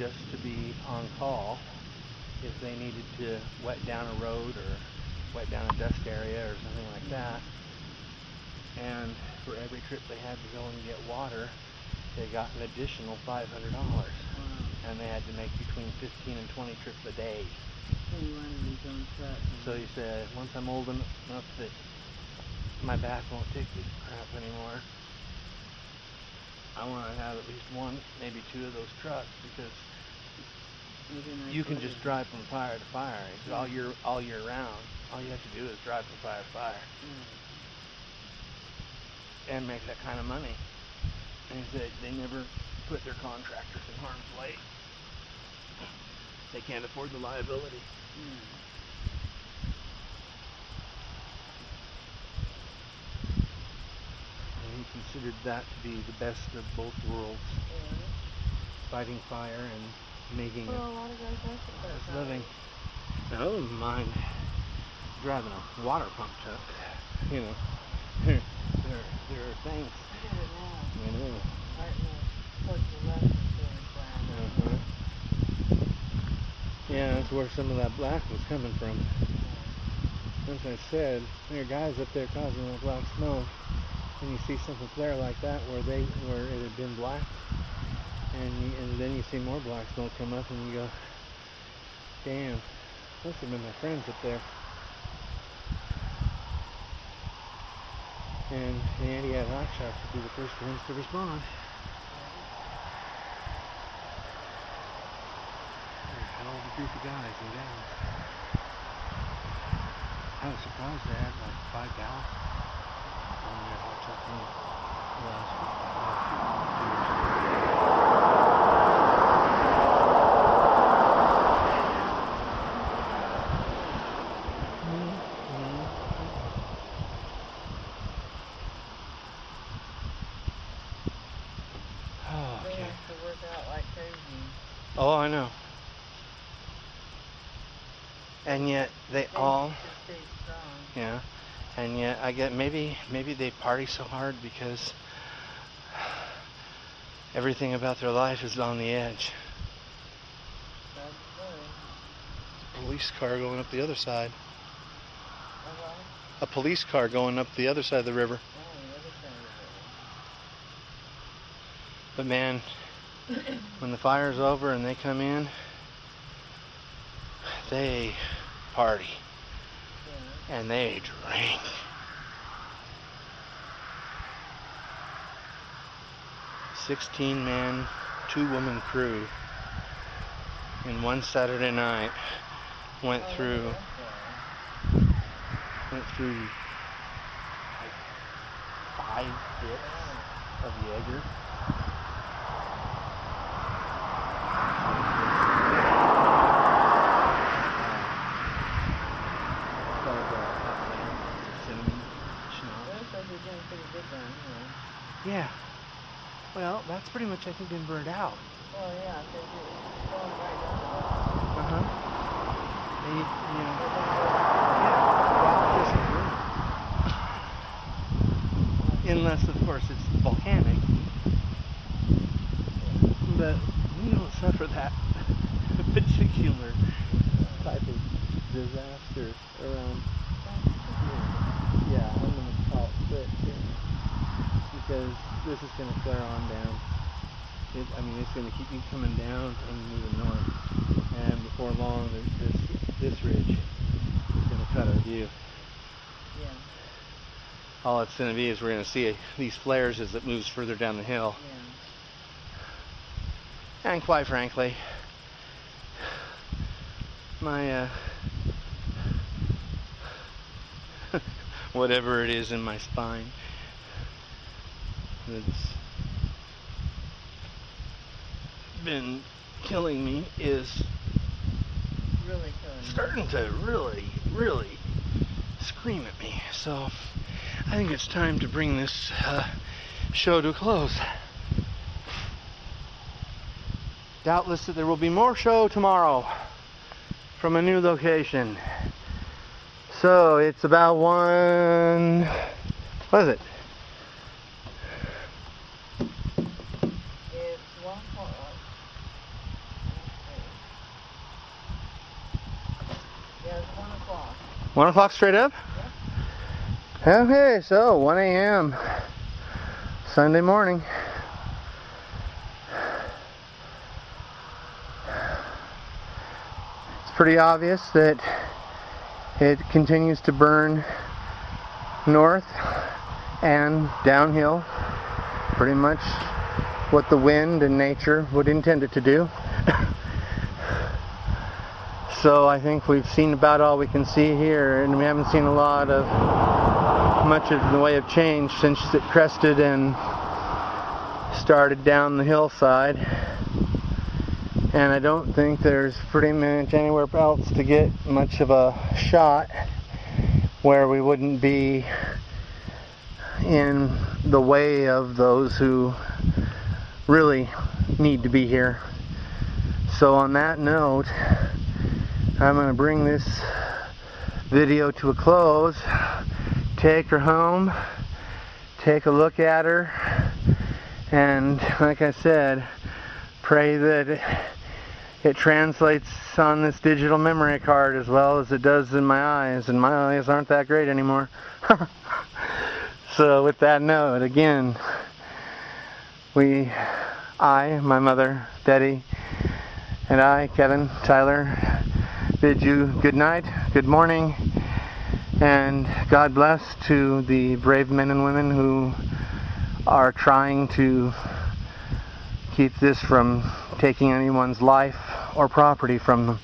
just to be on call if they needed to wet down a road or wet down a dust area or something like that. And for every trip they had to go and get water, they got an additional $500. And they had to make between 15 and 20 trips a day. So he said, once I'm old enough that my back won't take this crap anymore, I want to have at least one, maybe two of those trucks, because you can just drive from fire to fire all year round. All you have to do is drive from fire to fire and make that kind of money. And he said they never put their contractors in harm's way. They can't afford the liability. And he considered that to be the best of both worlds. Fighting fire and making a living. Now, I wouldn't mind driving a water pump truck. You know, there are things. I know. Yeah, that's where some of that black was coming from. As I said, there are guys up there causing that black smoke, and you see something flare like that where it had been black, and then you see more black smoke come up, and you go, damn, those have been my friends up there. And the anti-ad hot shots would be the first ones to respond. Hell of a group of guys and gals. I was surprised they had like 5 gals on their hot shot team last year. Oh, okay. They have to work out like crazy. Oh, I know. And yet they all, yeah, and yet I get maybe they party so hard because everything about their life is on the edge. A police car going up the other side. A police car going up the other side of the river. But man, when the fire's over and they come in, they party and they drink. "16-man, 2-woman crew in one Saturday night went through like 5 dips of Jaeger. Yeah. Well, that's pretty much, I think, been burned out. Oh, yeah. They do. It's going right down. Yeah. Unless, of course, it's volcanic. But we don't suffer that particular type of disaster around. Yeah, I'm going to call it quits here. Because this is going to flare on down. It's going to keep coming down and moving north. And before long, this ridge is going to cut our view. Yeah. All it's going to be is we're going to see these flares as it moves further down the hill. Yeah. And quite frankly, my whatever it is in my spine that's been killing me is really starting to really scream at me. So I think it's time to bring this show to a close. Doubtless that there will be more show tomorrow from a new location. So it's about what is it? It's 1:00. 1 o'clock straight up? Yeah. Okay, so 1 a.m. Sunday morning. It's pretty obvious that it continues to burn north and downhill, pretty much what the wind and nature would intend it to do. So I think we've seen about all we can see here, and we haven't seen a lot of much in the way of change since it crested and started down the hillside. And I don't think there's pretty much anywhere else to get much of a shot where we wouldn't be in the way of those who really need to be here. So on that note, I'm going to bring this video to a close, take her home, take a look at her, and like I said, pray that it translates on this digital memory card as well as it does in my eyes, and my eyes aren't that great anymore. So with that note, again, I, my mother, Daddy, and I, Kevin, Tyler, bid you good night, good morning, and God bless to the brave men and women who are trying to keep this from taking anyone's life or property from them.